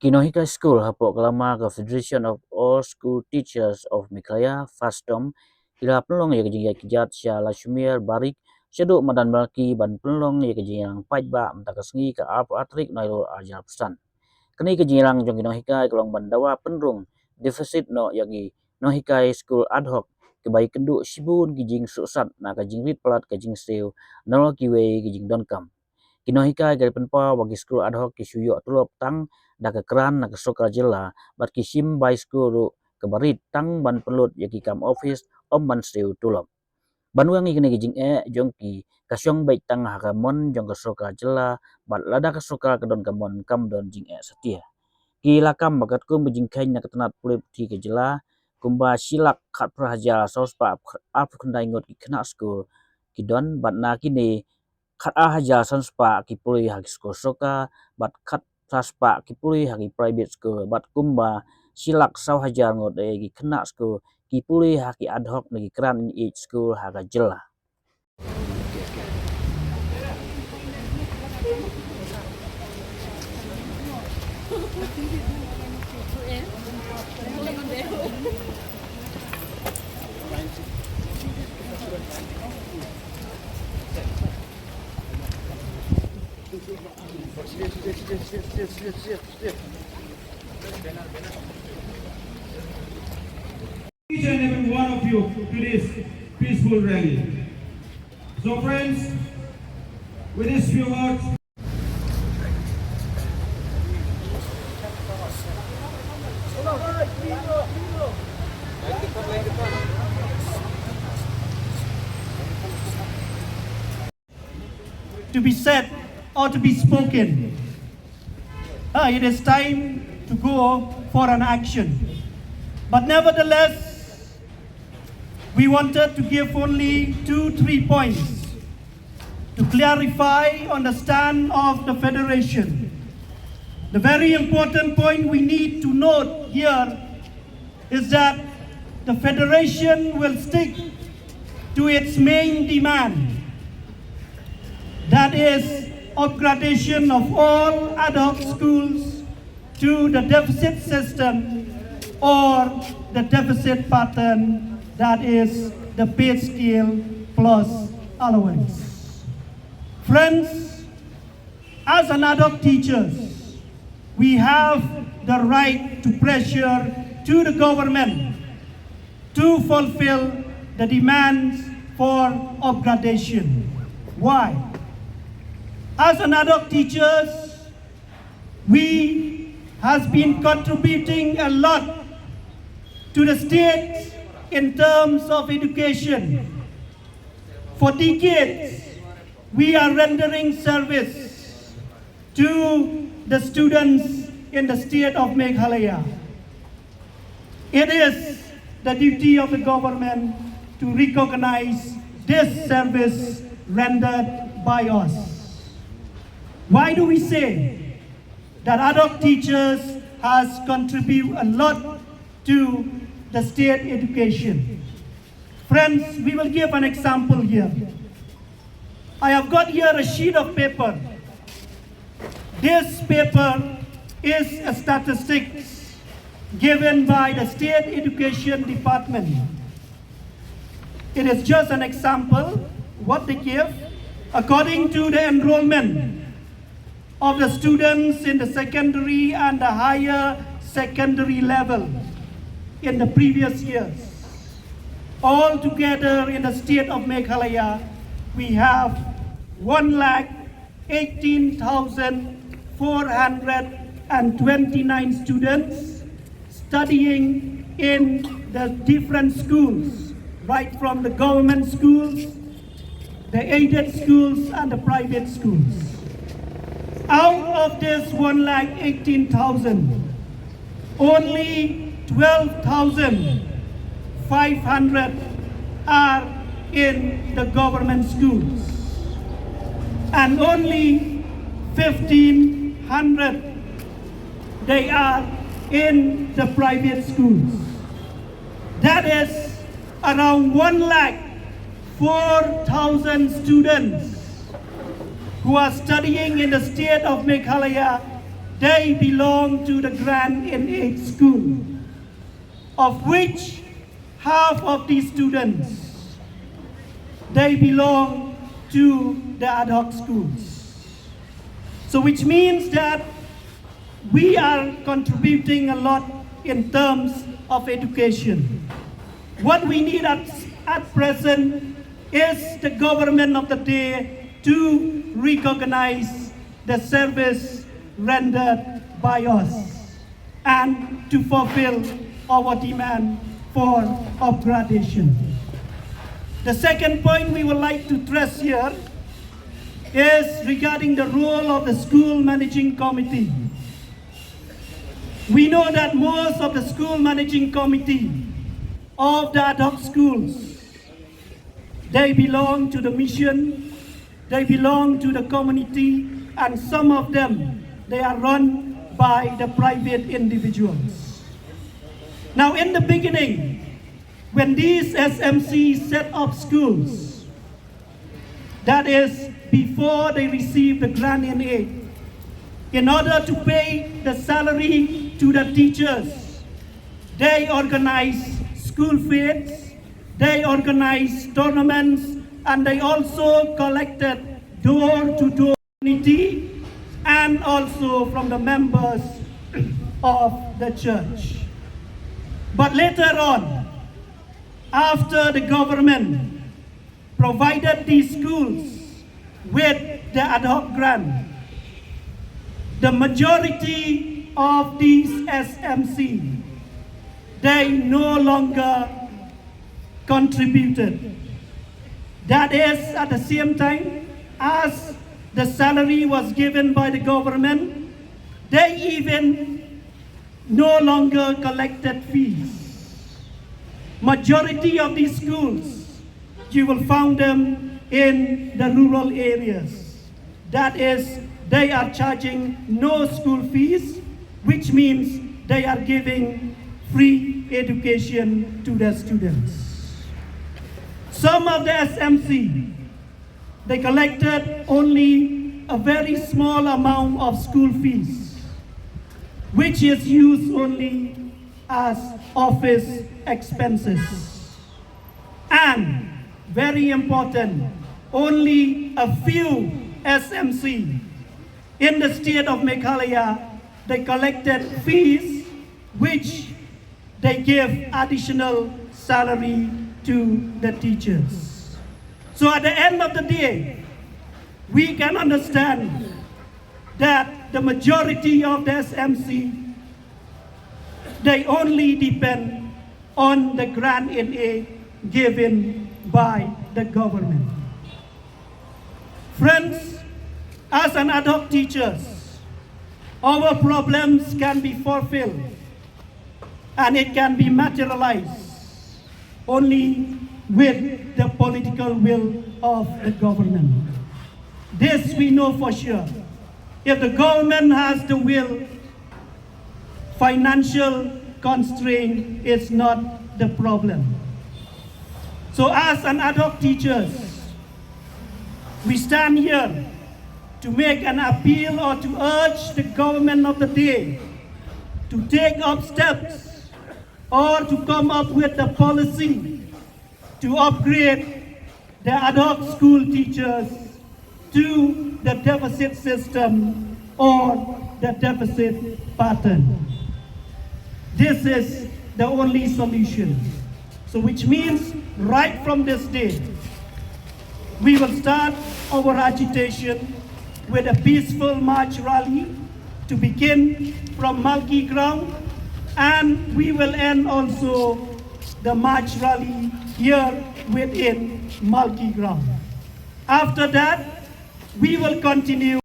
Nonghikai School hapok kelama ke Federation of All School Teachers of Meghalaya Fastom ila penlong ya kejing ya Kjat sya la shumir barik syaduk Madan Malki ban penlong ya kejing yang pajba mtakasengi ke atrik nailo ajar pesan kini kejing yang jong Nonghikai kelong ban dawa Pynrung defisit no yagi Nonghikai School ad hoc kebai kenduk sibun kejing susat na kejing rit pelat kejing sew nol kiwe kejing donkam Nonghikai dari penpa bagi skul ad hoc kisuyok tulop tang da kekeran na kesoka jela bat kisim bai skul ke barit tang ban pelut yaki kam office om ban seu tulop banwang ikene gijing jongki kasyong bai tang hakamon jong kesoka jela bat lada kesoka kedon kamon kam don jing setia kila kam bagat kum bejing kain na ketenat pulip ti ke jela kumba silak khat prahaja sospa ap kendai ngot ki kena skul kidon bat na kini khat haja sanspa ki puli hagi school soka bat khat saspa ki puli hagi private school bat kumba silak saw hajar ngot gi kena school ki puli hagi ad hoc nagi kran in each school haga jela Each and every one of you to this peaceful rally. So friends, with these few words, to be said or to be spoken. It is time to go for an action. But nevertheless, we wanted to give only 2-3 points to clarify on the stand of the Federation. The very important point we need to note here is that the Federation will stick to its main demand, that is upgradation of all ad hoc schools to the deficit system or the deficit pattern, that is the pay scale plus allowance. Friends, as an ad hoc teachers, we have the right to pressure to the government to fulfill the demands for upgradation. Why? As an ad hoc teachers, we has been contributing a lot to the state in terms of education. For decades, we are rendering service to the students in the state of Meghalaya. It is the duty of the government to recognize this service rendered by us. Why do we say that ad hoc teachers has contributed a lot to the state education? Friends, we will give an example here. I have got here a sheet of paper. This paper is a statistics given by the State Education Department. It is just an example what they give according to the enrollment of the students in the secondary and the higher secondary level in the previous years. All together in the state of Meghalaya, we have 118,429 students studying in the different schools, right from the government schools, the aided schools, and the private schools. Out of this 118,000, only 12,500 are in the government schools, and only 1,500 they are in the private schools. That is around 104,000 students who are studying in the state of Meghalaya they belong to the Grant in Aid School, of which half of these students, they belong to the ad hoc schools. So which means that we are contributing a lot in terms of education. What we need at present is the government of the day to recognize the service rendered by us and to fulfill our demand for upgradation. The second point we would like to stress here is regarding the role of the school managing committee. We know that most of the school managing committee of the ad hoc schools, they belong to the mission, they belong to the community, and some of them, they are run by the private individuals. Now in the beginning, when these SMCs set up schools, that is before they receive the grant in aid, in order to pay the salary to the teachers, they organize school fairs, they organize tournaments, and they also collected door-to-door community and also from the members of the church. But later on, after the government provided these schools with the ad hoc grant, the majority of these SMC, they no longer contributed. That is, at the same time, as the salary was given by the government, they even no longer collected fees. Majority of these schools, you will find them in the rural areas. That is, they are charging no school fees, which means they are giving free education to their students. Some of the SMC, they collected only a very small amount of school fees, which is used only as office expenses. And very important, only a few SMC in the state of Meghalaya, they collected fees which they give additional salary to the teachers. So at the end of the day, we can understand that the majority of the SMC, they only depend on the grant in aid given by the government. Friends, as an ad hoc teachers, our problems can be fulfilled and it can be materialized only with the political will of the government. This we know for sure. If the government has the will, financial constraint is not the problem. So as an ad hoc teachers, we stand here to make an appeal or to urge the government of the day to take up steps or to come up with a policy to upgrade the ad hoc school teachers to the deficit system or the deficit pattern. This is the only solution. So which means right from this day, we will start our agitation with a peaceful march rally to begin from Malki ground, and we will end also the march rally here within Malki ground. After that, we will continue